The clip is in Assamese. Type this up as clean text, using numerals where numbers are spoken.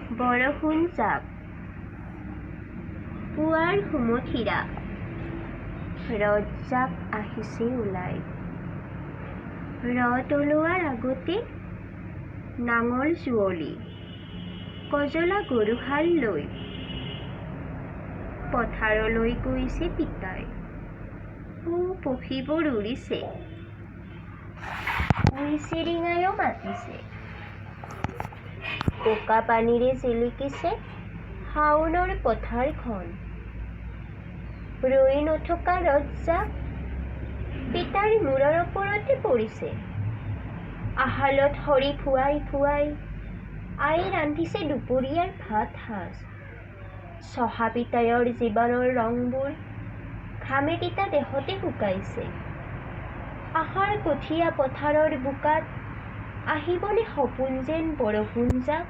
বৰষুণ জাক পুৱাৰ সুমথিৰা ৰদ জাক আহিছে ওলাই ৰদ ওলোৱাৰ আগতে নাঙল যুঁৱলি কজলা গৰুহাল লৈ পথাৰলৈ গৈছে পিতাই পক্ষীবোৰ উৰিছে চিৰিঙায়ো মাতিছে বোকা পানীৰে জিলিকিছে শাওনৰ পথাৰখন ৰৈ নথকা ৰদজাক পিতাৰ মূৰৰ ওপৰতে পৰিছে আহালত খৰি ফুৱাই ফুৱাই আই ৰান্ধিছে দুপৰীয়াৰ ভাত সাজ চহা পিতায়ৰ জীৱনৰ ৰংবোৰ ঘামে তিতা দেহতে শুকাইছে আহাৰ কঠীয়া পথাৰৰ বোকাত আহিবনে সপোন যেন বৰষুণ জাক